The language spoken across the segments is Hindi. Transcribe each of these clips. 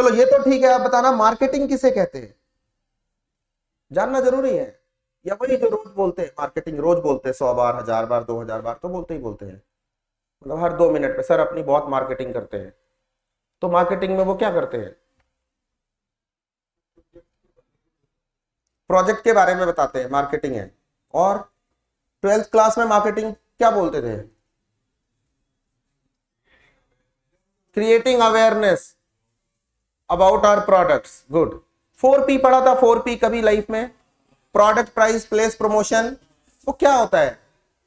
चलो ये तो ठीक है, आप बताना मार्केटिंग किसे कहते हैं, जानना जरूरी है। या वही जो रोज बोलते हैं मार्केटिंग, रोज बोलते हैं 100 बार, 1000 बार, 2000 बार, तो बोलते ही बोलते हैं, मतलब हर 2 मिनट पे सर अपनी बहुत मार्केटिंग करते हैं। तो मार्केटिंग में वो क्या करते हैं, प्रोजेक्ट के बारे में बताते हैं, मार्केटिंग है। और 12th क्लास में मार्केटिंग क्या बोलते थे, creating awareness about our products. Good. 4P पढ़ा था, 4P कभी लाइफ में, प्रोडक्ट, प्राइस, प्लेस, प्रमोशन। वो क्या होता है,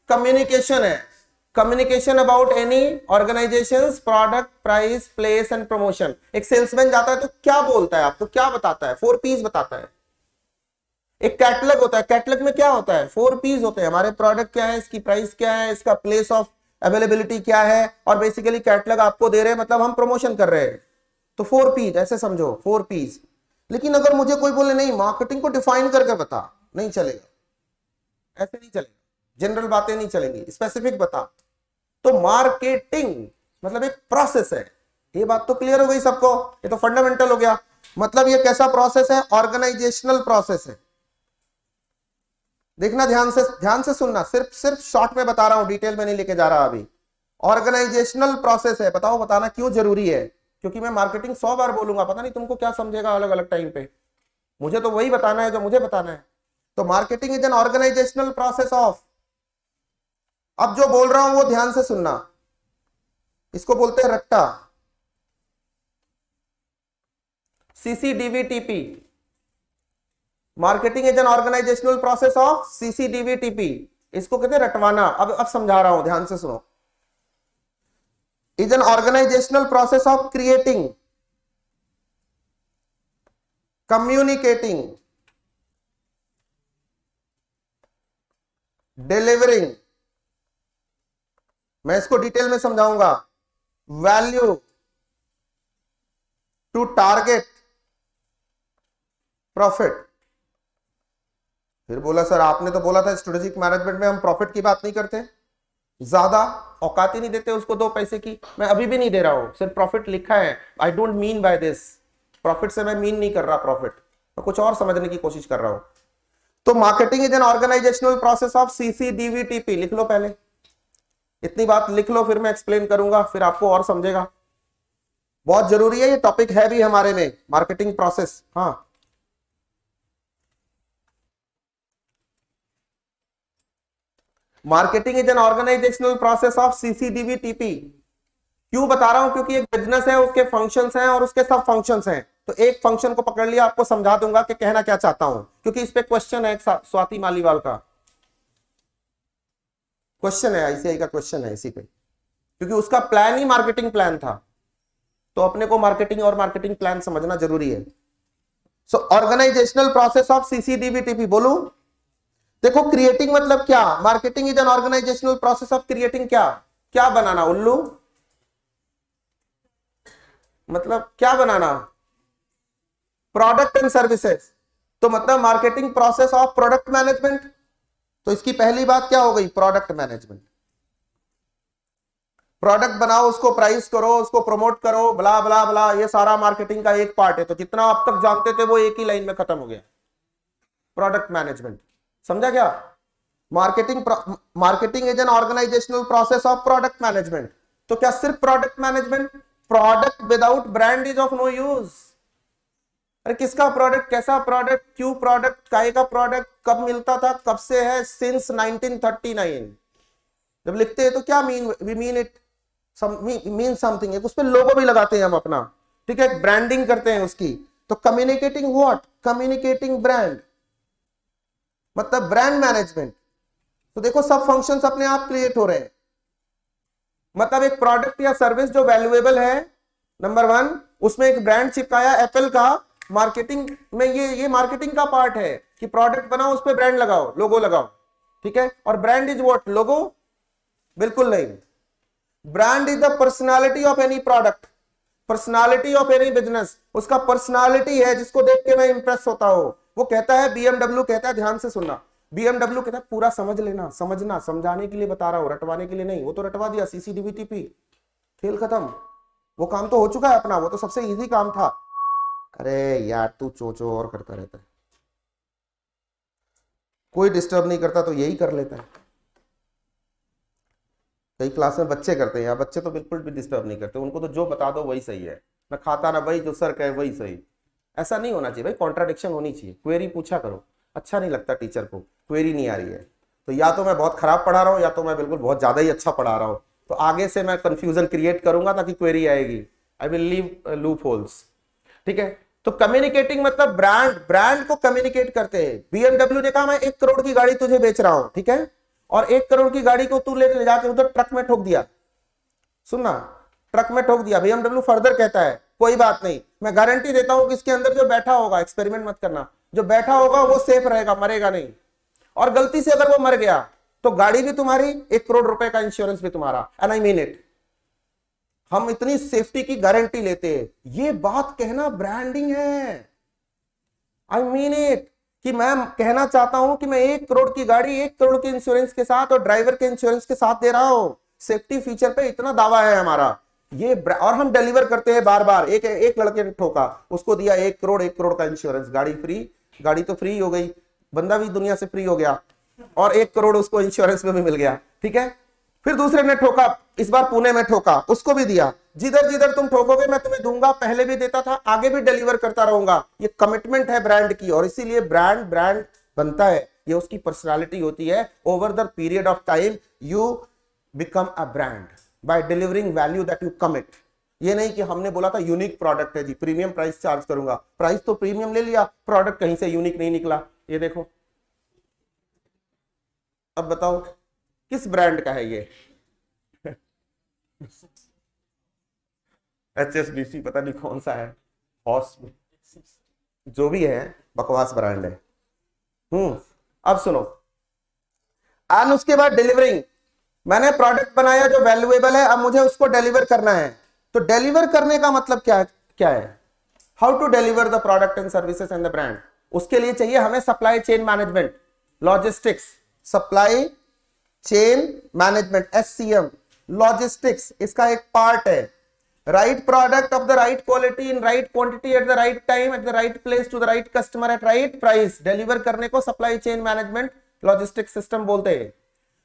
कम्युनिकेशन है, communication about any organization, product, price, place and promotion. एक सेल्समैन जाता है तो क्या बोलता है आपको, क्या बताता है, 4Ps बताता है। एक कैटलॉग होता है, कैटलॉग में क्या होता है, 4Ps होते हैं, हमारे प्रोडक्ट क्या है, इसकी प्राइस क्या है, इसका प्लेस ऑफ अवेलेबिलिटी क्या है, और बेसिकली कैटलॉग आपको दे रहे हैं, मतलब हम प्रमोशन कर रहे हैं। तो 4Ps ऐसे समझो, 4Ps। लेकिन अगर मुझे कोई बोले नहीं मार्केटिंग को डिफाइन करके बता, नहीं चलेगा, ऐसे नहीं चलेगा, जनरल बातें नहीं चलेंगी, स्पेसिफिक बता। तो मार्केटिंग मतलब एक प्रोसेस है, ये बात तो क्लियर हो गई सबको, ये तो फंडामेंटल हो गया। मतलब ये कैसा प्रोसेस है, ऑर्गेनाइजेशनल प्रोसेस है। देखना ध्यान से सुनना, सिर्फ शॉर्ट में बता रहा हूं, डिटेल में नहीं लेके जा रहा अभी। ऑर्गेनाइजेशनल प्रोसेस है, बताओ, बताना क्यों जरूरी है, क्योंकि मैं मार्केटिंग 100 बार बोलूंगा, पता नहीं तुमको क्या समझेगा अलग अलग टाइम पे, मुझे तो वही बताना है जो मुझे बताना है। तो marketing is an organizational process of, अब जो बोल रहा हूं वो ध्यान से सुनना, इसको बोलते हैं रट्टा, CCDVTP। Marketing is an organizational process of CCDVTP, इसको कहते हैं रटवाना। अब समझा रहा हूं, ध्यान से सुनो। Is an organizational process of creating, communicating, delivering, मैं इसको डिटेल में समझाऊंगा, वैल्यू टू टारगेट प्रॉफिट। फिर बोला सर आपने तो बोला था स्ट्रेटेजिक मैनेजमेंट में हम प्रॉफिट की बात नहीं करते, ज्यादा औकात ही नहीं देते उसको 2 पैसे की, मैं अभी भी नहीं दे रहा हूं, सिर्फ प्रॉफिट लिखा है। I don't mean by this, profit से मैं मीन नहीं कर रहा, प्रॉफिट मैं कुछ और समझने की कोशिश कर रहा हूं। तो marketing is an organizational process of CCDVTP, लिख लो पहले, इतनी बात लिख लो, फिर मैं एक्सप्लेन करूंगा, फिर आपको और समझेगा, बहुत जरूरी है, ये टॉपिक है भी हमारे में, मार्केटिंग प्रोसेस। हाँ, marketing is an organizational process of CCDVTP। क्यों बता रहा हूं, क्योंकि एक बिजनेस है, उसके फंक्शंस हैं और उसके सब फंक्शंस हैं। तो एक फंक्शन को पकड़ लिया, आपको समझा दूंगा कि कहना क्या चाहता हूं, क्योंकि इस पे क्वेश्चन है स्वाति मालीवाल का क्वेश्चन है, ICAI का क्वेश्चन है इसी पे, क्योंकि उसका प्लान ही मार्केटिंग प्लान था। तो अपने को मार्केटिंग और मार्केटिंग प्लान समझना जरूरी है। So organizational process of CCDVTP बोलूं, देखो क्रिएटिंग मतलब क्या, marketing is an organizational process of creating, क्या क्या बनाना, उल्लू मतलब क्या बनाना, प्रोडक्ट एंड सर्विसेज। तो मतलब marketing process of product management. तो इसकी पहली बात क्या हो गई, प्रोडक्ट मैनेजमेंट। प्रोडक्ट बनाओ, उसको प्राइस करो, उसको प्रमोट करो, ब्ला ब्ला ब्ला, ये सारा मार्केटिंग का एक पार्ट है। तो जितना आप तक जानते थे वो एक ही लाइन में खत्म हो गया, प्रोडक्ट मैनेजमेंट। समझा क्या, marketing is an organizational process of product management. तो क्या सिर्फ product management, product without brand is of no use. अरे किसका प्रोडक्ट, कैसा प्रोडक्ट, क्यों प्रोडक्ट, काहे का प्रोडक्ट, कब मिलता था, कब से है, सिंस 1939। जब लिखते हैं तो क्या we mean it, mean something, उस पर लोगो भी लगाते हैं हम अपना, ठीक है, ब्रांडिंग करते हैं उसकी। तो कम्युनिकेटिंग व्हाट, कम्युनिकेटिंग ब्रांड, मतलब ब्रांड मैनेजमेंट। तो देखो सब फंक्शंस अपने आप क्रिएट हो रहे हैं। मतलब एक प्रोडक्ट या सर्विस जो वैल्यूएबल है, नंबर 1, उसमें एक ब्रांड चिपकाया एप्पल का, मार्केटिंग में ये मार्केटिंग का पार्ट है कि प्रोडक्ट बनाओ, उस पर ब्रांड लगाओ, लोगो लगाओ, ठीक है। और ब्रांड इज व्हाट, लोगो, बिल्कुल नहीं। Brand is the personality of any product, personality of any business, उसका पर्सनालिटी है जिसको देख के मैं इंप्रेस होता हूं। वो कहता है, BMW कहता है, ध्यान से सुनना, BMW कहता है पूरा समझ लेना, समझना, समझाने के लिए बता रहा हूं, रटवाने के लिए नहीं। वो तो रटवा दिया, CCDVTP, खेल खत्म, वो काम तो हो चुका है अपना, वो तो सबसे इजी काम था। अरे यार तू चो और करता रहता है, कोई डिस्टर्ब नहीं करता तो यही कर लेता है। कई क्लास में बच्चे करते हैं, यार बच्चे तो बिल्कुल भी डिस्टर्ब नहीं करते, उनको तो जो बता दो वही सही है, ना खाता ना भाई, जो सर कहे वही सही। ऐसा नहीं होना चाहिए भाई, कॉन्ट्राडिक्शन होनी चाहिए। क्वेरी पूछा करो, अच्छा नहीं लगता टीचर को क्वेरी नहीं आ रही है तो या तो मैं बहुत खराब पढ़ा रहा हूँ या तो मैं बिल्कुल बहुत ज्यादा ही अच्छा पढ़ा रहा हूँ, तो आगे से मैं कंफ्यूजन क्रिएट करूंगा ताकि क्वेरी आएगी। I will leave loop holes. ठीक है, तो कम्युनिकेटिंग मतलब ब्रांड को कम्युनिकेट करते हैं। BMW ने कहा मैं 1 करोड़ की गाड़ी तुझे बेच रहा हूं, ठीक है, और 1 करोड़ की गाड़ी को तू ले जाके उधर ट्रक में ठोक दिया, सुनना, ट्रक में ठोक दिया। BMW फर्दर कहता है कोई बात नहीं, मैं गारंटी देता हूं कि इसके अंदर जो बैठा होगा, एक्सपेरिमेंट मत करना, जो बैठा होगा वो सेफ रहेगा, मरेगा नहीं, और गलती से अगर वो मर गया तो गाड़ी भी तुम्हारी, 1 करोड़ रुपए का इंश्योरेंस भी तुम्हारा। एंड आई मीन इट, हम इतनी सेफ्टी की गारंटी लेते हैं। ये बात कहना ब्रांडिंग है। आई मीन इट, कि मैं कहना चाहता हूं कि मैं 1 करोड़ की गाड़ी 1 करोड़ के इंश्योरेंस के साथ और ड्राइवर के इंश्योरेंस के साथ दे रहा हूं। सेफ्टी फीचर पे इतना दावा है हमारा ये, और हम डिलीवर करते हैं बार बार। एक लड़के ने ठोका, उसको दिया 1 करोड़ का इंश्योरेंस, गाड़ी फ्री, गाड़ी तो फ्री हो गई, बंदा भी दुनिया से फ्री हो गया, और 1 करोड़ उसको इंश्योरेंस में भी मिल गया। ठीक है, फिर दूसरे ने ठोका, इस बार पुणे में ठोका, उसको भी दिया। जिधर जिधर तुम ठोकोगे मैं तुम्हें दूंगा, पहले भी देता था, आगे भी डिलीवर करता रहूंगा। ये कमिटमेंट है ब्रांड की, और इसीलिए ब्रांड बनता है, ये उसकी पर्सनालिटी होती है। Over the period of time you become a brand bye delivering value that you commit. ये नहीं कि हमने बोला था यूनिक प्रोडक्ट है जी, प्रीमियम प्राइस चार्ज करूंगा, प्राइस तो प्रीमियम ले लिया, प्रोडक्ट कहीं से यूनिक नहीं निकला। ये देखो, अब बताओ किस ब्रांड का है ये? HSBC पता नहीं कौन सा है, हॉस, जो भी है, बकवास ब्रांड है। अब सुनो, एंड उसके बाद डिलीवरिंग, मैंने प्रोडक्ट बनाया जो वैल्यूएबल है, अब मुझे उसको डिलीवर करना है। तो डिलीवर करने का मतलब क्या है? How to deliver the product and services and the brand. उसके लिए चाहिए हमें supply chain management, logistics, supply chain management, SCM, logistics इसका एक पार्ट है। Right product of the right quality in right quantity at the right time at the right place to the right customer at right price, deliver करने को supply chain management logistics system बोलते हैं।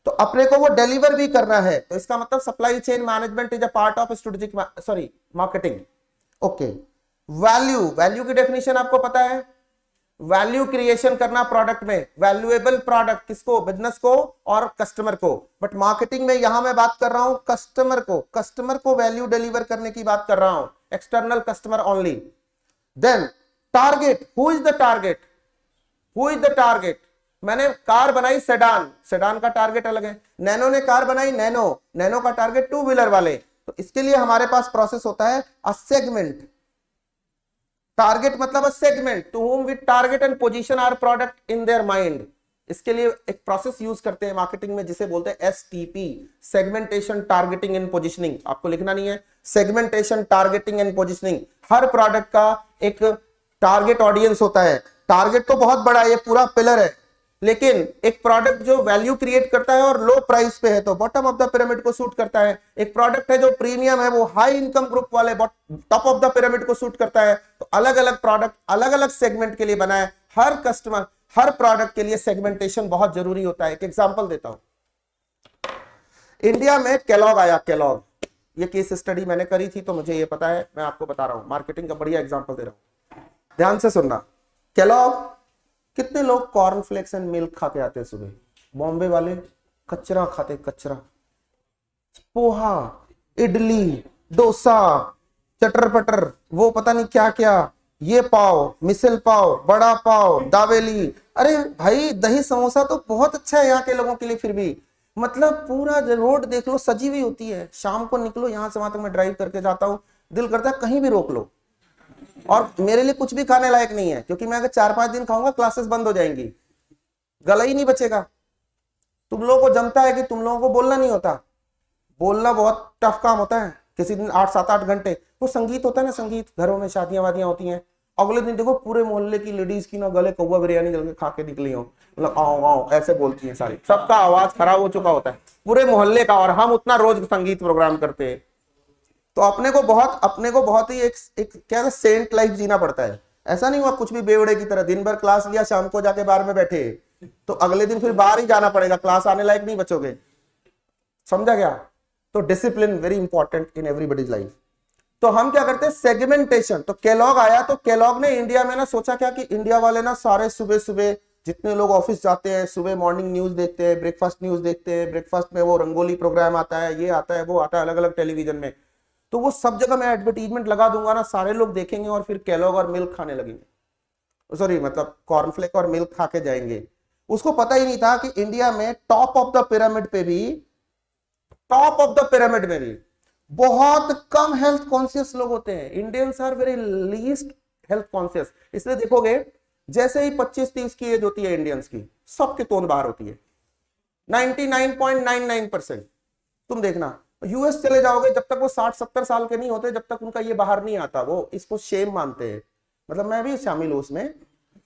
तो अपने को वो डिलीवर भी करना है, तो इसका मतलब supply chain management is a part of strategic marketing. Okay, value की डेफिनेशन आपको पता है, वैल्यू क्रिएशन करना प्रोडक्ट में, वैल्यूएबल प्रोडक्ट किसको? बिजनेस को और कस्टमर को। बट मार्केटिंग में यहां मैं बात कर रहा हूं कस्टमर को वैल्यू डिलीवर करने की बात कर रहा हूं, external customer only. Then target, who is the target? मैंने कार बनाई सेडान का टारगेट अलग है, नैनो ने कार बनाई नैनो का टारगेट 2 व्हीलर वाले। तो इसके लिए हमारे पास प्रोसेस होता है अ सेगमेंट। टारगेट मतलब a segment to whom we target and position our product in their mind। इसके लिए एक प्रोसेस यूज करते हैं मार्केटिंग में जिसे बोलते हैं STP, segmentation, targeting and positioning. आपको लिखना नहीं है, segmentation, targeting and positioning. Her product का एक टारगेट ऑडियंस होता है। टारगेट तो बहुत बड़ा है, ये पूरा पिलर है, लेकिन एक प्रोडक्ट जो वैल्यू क्रिएट करता है और लो प्राइस पे है तो बॉटम ऑफ द पिरामिड को सूट करता है। एक प्रोडक्ट है जो प्रीमियम है, वो हाई इनकम ग्रुप वाले टॉप ऑफ द पिरामिड को सूट करता है। तो अलग अलग प्रोडक्ट अलग अलग सेगमेंट के लिए बना है। हर कस्टमर, हर प्रोडक्ट के लिए सेगमेंटेशन बहुत जरूरी होता है। एक एग्जांपल देता हूं, इंडिया में केलॉग आया, केलॉग, ये केस स्टडी मैंने करी थी तो मुझे ये पता है, मैं आपको बता रहा हूं, मार्केटिंग का बढ़िया एग्जांपल दे रहा हूं, ध्यान से सुनना। केलॉग, कितने लोग कॉर्नफ्लेक्स एंड मिल्क खा के आते हैं सुबह? बॉम्बे वाले कचरा खाते, कचरा, पोहा, इडली, डोसा, चटर पटर, वो पता नहीं क्या क्या, ये पाव, मिसल पाव, बड़ा पाव, दावेली। अरे भाई, दही समोसा तो बहुत अच्छा है यहाँ के लोगों के लिए, फिर भी मतलब पूरा रोड देख लो सजी हुई होती है। शाम को निकलो, यहां से वहां तक मैं ड्राइव करके जाता हूँ, दिल करता है कहीं भी रोक लो, और मेरे लिए कुछ भी खाने लायक नहीं है, क्योंकि मैं अगर 4-5 दिन खाऊंगा क्लासेस बंद हो जाएंगी, गला ही नहीं बचेगा। तुम लोगों को जमता है कि तुम लोगों को बोलना नहीं होता, बोलना बहुत टफ काम होता है। किसी दिन 8-7-8 घंटे वो संगीत होता है ना, संगीत घरों में शादियां वादियां होती हैं, अगले दिन देखो पूरे मोहल्ले की लेडीज की ना गले कौवा बिरयानी जल के खा के निकली हो, मतलब आओ आओ ऐसे बोलती हैं सारी, सबका आवाज खराब हो चुका होता है पूरे मोहल्ले का, और हम उतना रोज संगीत प्रोग्राम करते हैं। तो अपने को बहुत ही एक क्या सेंट लाइफ जीना पड़ता है। ऐसा नहीं हुआ कुछ भी बेवड़े की तरह दिन भर क्लास लिया, शाम को जाके बार में बैठे, तो अगले दिन फिर बाहर ही जाना पड़ेगा, क्लास आने लायक नहीं बचोगे। समझा क्या? तो discipline very important in everybody's life. तो हम क्या करते हैं, सेगमेंटेशन। तो केलॉग आया, तो केलॉग ने इंडिया में ना सोचा क्या कि इंडिया वाले ना सारे सुबह सुबह जितने लोग ऑफिस जाते हैं, सुबह मॉर्निंग न्यूज देखते हैं, ब्रेकफास्ट न्यूज देखते हैं, ब्रेकफास्ट में वो रंगोली प्रोग्राम आता है, ये आता है, वो आता है अलग अलग टेलीविजन में, तो वो सब जगह मैं एडवर्टीजमेंट लगा दूंगा ना, सारे लोग देखेंगे और फिर केलॉग और मिल्क खाने लगेंगे, सॉरी मतलब कॉर्नफ्लेक और मिल्क खा के जाएंगे। उसको पता ही नहीं था कि इंडिया में टॉप ऑफ द पिरामिड में भी बहुत कम हेल्थ कॉन्शियस लोग होते हैं। Indians are very least health conscious. इसलिए देखोगे जैसे ही 25-30 की एज होती है इंडियंस की, सबके तोंद बाहर होती है, 99.99%। तुम देखना यूएस चले जाओगे, जब तक वो 60-70 साल के नहीं होते, जब तक उनका ये बाहर नहीं आता, वो इसको शेम मानते हैं। मतलब मैं भी शामिल हूं उसमें,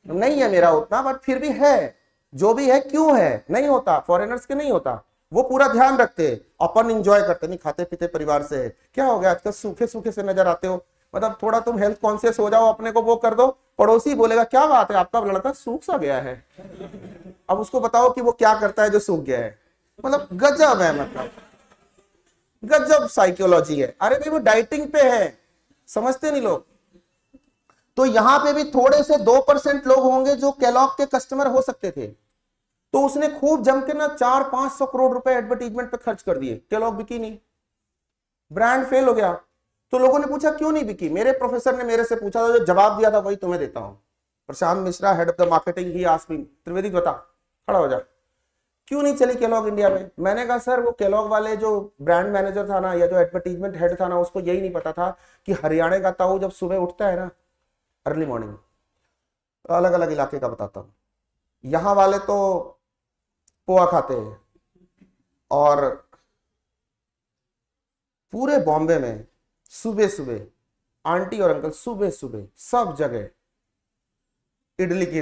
नहीं है मेरा उतना, बट फिर भी है, जो भी है क्यों है, नहीं होता, फॉरेनर्स के नहीं होता, वो पूरा ध्यान रखते हैं, अपन एंजॉय करते, नहीं खाते पीते परिवार से है। क्या हो गया आजकल सूखे सूखे से नजर आते हो, मतलब थोड़ा तुम हेल्थ कॉन्शियस हो जाओ, अपने को वो कर दो, पड़ोसी बोलेगा क्या बात है आपका लड़का सूख सा गया है, अब उसको बताओ कि वो क्या करता है जो सूख गया है। मतलब गजब है, मतलब गजब साइकोलॉजी है। अरे भाई वो डाइटिंग पे है, समझते नहीं लोग। तो यहां पे भी थोड़े से 2% लोग होंगे जो केलॉग के कस्टमर हो सकते थे, तो उसने खूब जम के ना 400-500 करोड़ रुपए एडवर्टीजमेंट पे खर्च कर दिए, केलॉग बिकी नहीं, ब्रांड फेल हो गया। तो लोगों ने पूछा क्यों नहीं बिकी, मेरे प्रोफेसर ने मेरे से पूछा था, जो जवाब दिया था वही तुम्हें देता हूं। Prashant Mishra, head of the marketing, he asked me, Trivedi बता, खड़ा हो जा, क्यों नहीं चली केलॉग इंडिया में? मैंने कहा सर वो केलॉग वाले जो ब्रांड मैनेजर था ना, या जो एडवर्टीजमेंट हेड था ना, उसको यही नहीं पता था कि हरियाणा का ताऊ जब सुबह उठता है ना, अर्ली मॉर्निंग, अलग अलग इलाके का बताता हूं, यहां वाले तो पोहा खाते हैं, और पूरे बॉम्बे में सुबह सुबह आंटी और अंकल सुबह सुबह सब जगह इडली की,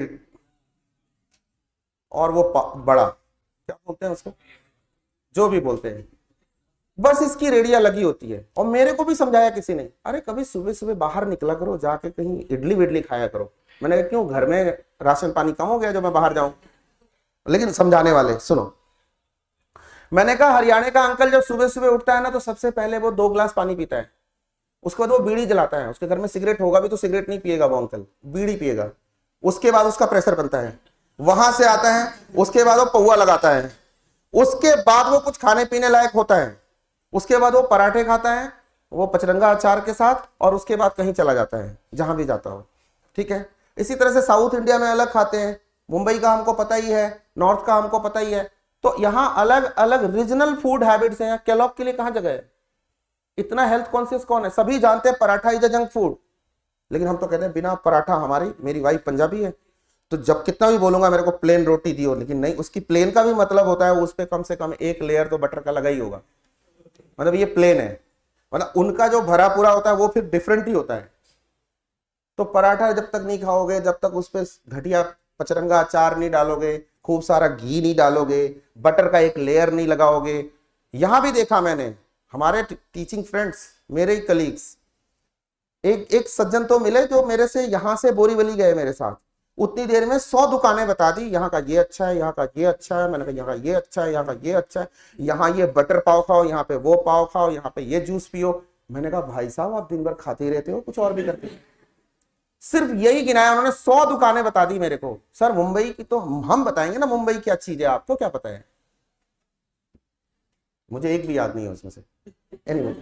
और वो बड़ा क्या बोलते हैं उसको, जो भी बोलते हैं, बस इसकी रेडिया लगी होती है। और मेरे को भी समझाया किसी ने, अरे कभी सुबह सुबह बाहर निकला करो, जाके कहीं इडली विडली खाया करो। मैंने कहा क्यों, घर में राशन पानी कम हो गया जो मैं बाहर जाऊं? लेकिन समझाने वाले सुनो, मैंने कहा हरियाणा का अंकल जब सुबह सुबह उठता है ना, तो सबसे पहले वो 2 गिलास पानी पीता है, उसके बाद वो बीड़ी जलाता है, उसके घर में सिगरेट होगा भी तो सिगरेट नहीं पिएगा वो अंकल, बीड़ी पिएगा, उसके बाद उसका प्रेशर बनता है, वहां से आता है, उसके बाद वो पौआ लगाता है, उसके बाद वो कुछ खाने पीने लायक होता है, उसके बाद वो पराठे खाता है वो पचरंगा अचार के साथ, और उसके बाद कहीं चला जाता है जहां भी जाता हो, ठीक है। इसी तरह से साउथ इंडिया में अलग खाते हैं, मुंबई का हमको पता ही है, नॉर्थ का हमको पता ही है, तो यहां अलग अलग रीजनल फूड हैबिट्स हैं। केलॉग के लिए कहां जगह है? इतना हेल्थ कॉन्शियस कौन है? सभी जानते हैं paratha is a junk food, लेकिन हम तो कहते हैं बिना पराठा, मेरी वाइफ पंजाबी है, तो जब कितना भी बोलूंगा मेरे को प्लेन रोटी दियो, लेकिन नहीं, उसकी प्लेन का भी मतलब होता है उस पे कम से कम 1 लेयर तो बटर का लगा ही होगा, मतलब ये प्लेन है, मतलब उनका जो भरा पूरा होता है वो फिर डिफरेंट ही होता है। तो पराठा जब तक नहीं खाओगे, जब तक उस पे घटिया पचरंगा अचार नहीं डालोगे, खूब सारा घी नहीं डालोगे, बटर का 1 लेयर नहीं लगाओगे। यहां भी देखा मैंने, हमारे टीचिंग फ्रेंड्स, मेरे ही कलीग्स, एक सज्जन तो मिले जो मेरे से यहां से बोरीवली गए मेरे साथ, उतनी देर में 100 दुकानें बता दी, यहाँ का ये अच्छा है, यहाँ का ये अच्छा है, मैंने कहा यहाँ का ये अच्छा है, यहाँ का ये अच्छा है, यहाँ ये बटर पाव खाओ, यहाँ पे वो पाव खाओ, यहाँ पे ये जूस पियो। मैंने कहा भाई साहब आप दिन भर खाते ही रहते हो, कुछ और भी करते हो? सिर्फ यही गिनाया उन्होंने, 100 दुकानें बता दी मेरे को। सर मुंबई की तो हम बताएंगे ना, मुंबई क्या चीज है, आपको क्या पता है? मुझे एक भी याद नहीं है उसमें से। एनीवे,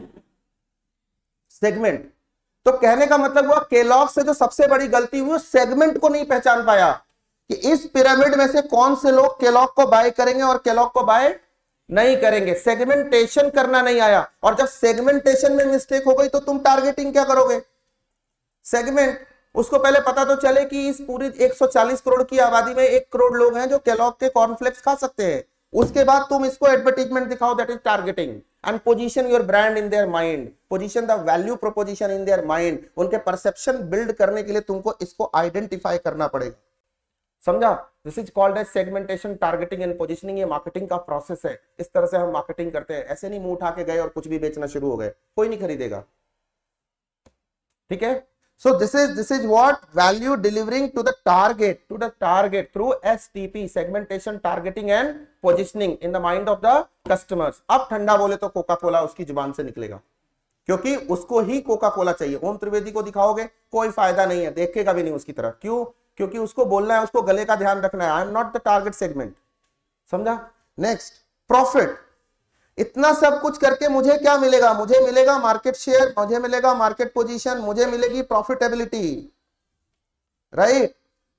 सेगमेंट, तो कहने का मतलब हुआ केलॉग से जो सबसे बड़ी गलती हुई, सेगमेंट को नहीं पहचान पाया कि इस पिरामिड में से कौन से लोग केलॉग को बाय करेंगे और केलॉग को बाय नहीं करेंगे। सेगमेंटेशन करना नहीं आया, और जब सेगमेंटेशन में मिस्टेक हो गई तो तुम टारगेटिंग क्या करोगे? सेगमेंट, उसको पहले पता तो चले कि इस पूरी 140 करोड़ की आबादी में 1 करोड़ लोग हैं जो केलॉग के कॉर्नफ्लेक्स खा सकते हैं, उसके बाद तुम इसको एडवर्टाइजमेंट दिखाओ, that is targeting. And position your brand in their mind, position the value proposition in their mind, उनके परसेप्शन बिल्ड करने के लिए तुमको इसको आइडेंटिफाई करना पड़ेगा। समझा? This is called as segmentation, targeting and positioning. ये मार्केटिंग का प्रोसेस है, इस तरह से हम मार्केटिंग करते हैं। ऐसे नहीं मुंह उठा के गए और कुछ भी बेचना शुरू हो गए, कोई नहीं खरीदेगा। ठीक है, so this is what value delivering to the target through STP, segmentation, targeting and positioning in the mind of the customers। अब ठंडा बोले तो कोका कोला उसकी जुबान से निकलेगा, क्योंकि उसको ही कोका कोला चाहिए। ओम त्रिवेदी को दिखाओगे कोई फायदा नहीं है, देखेगा भी नहीं उसकी तरफ। क्यों? क्योंकि उसको बोलना है, उसको गले का ध्यान रखना है। I am not the target segment. समझा? Next, profit. इतना सब कुछ करके मुझे क्या मिलेगा? मुझे मिलेगा मार्केट शेयर, मुझे मिलेगा मार्केट पोजीशन, मुझे मिलेगी प्रॉफिटेबिलिटी, राइट?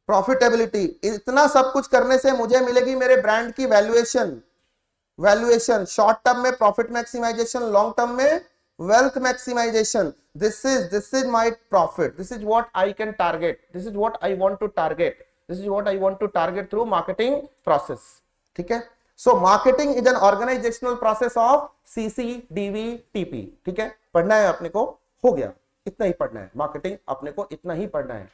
प्रॉफिटेबिलिटी। इतना सब कुछ करने से मुझे मिलेगी मेरे ब्रांड की वैल्यूएशन। शॉर्ट टर्म में प्रॉफिट मैक्सिमाइजेशन, लॉन्ग टर्म में wealth maximization. This is my profit, this is what I can target, this is what I want to target, this is what I want to target through marketing process. ठीक है, so marketing is an organizational process of CCDVTP। ठीक है, पढ़ना है अपने को, हो गया, इतना ही पढ़ना है। मार्केटिंग अपने को इतना ही पढ़ना है।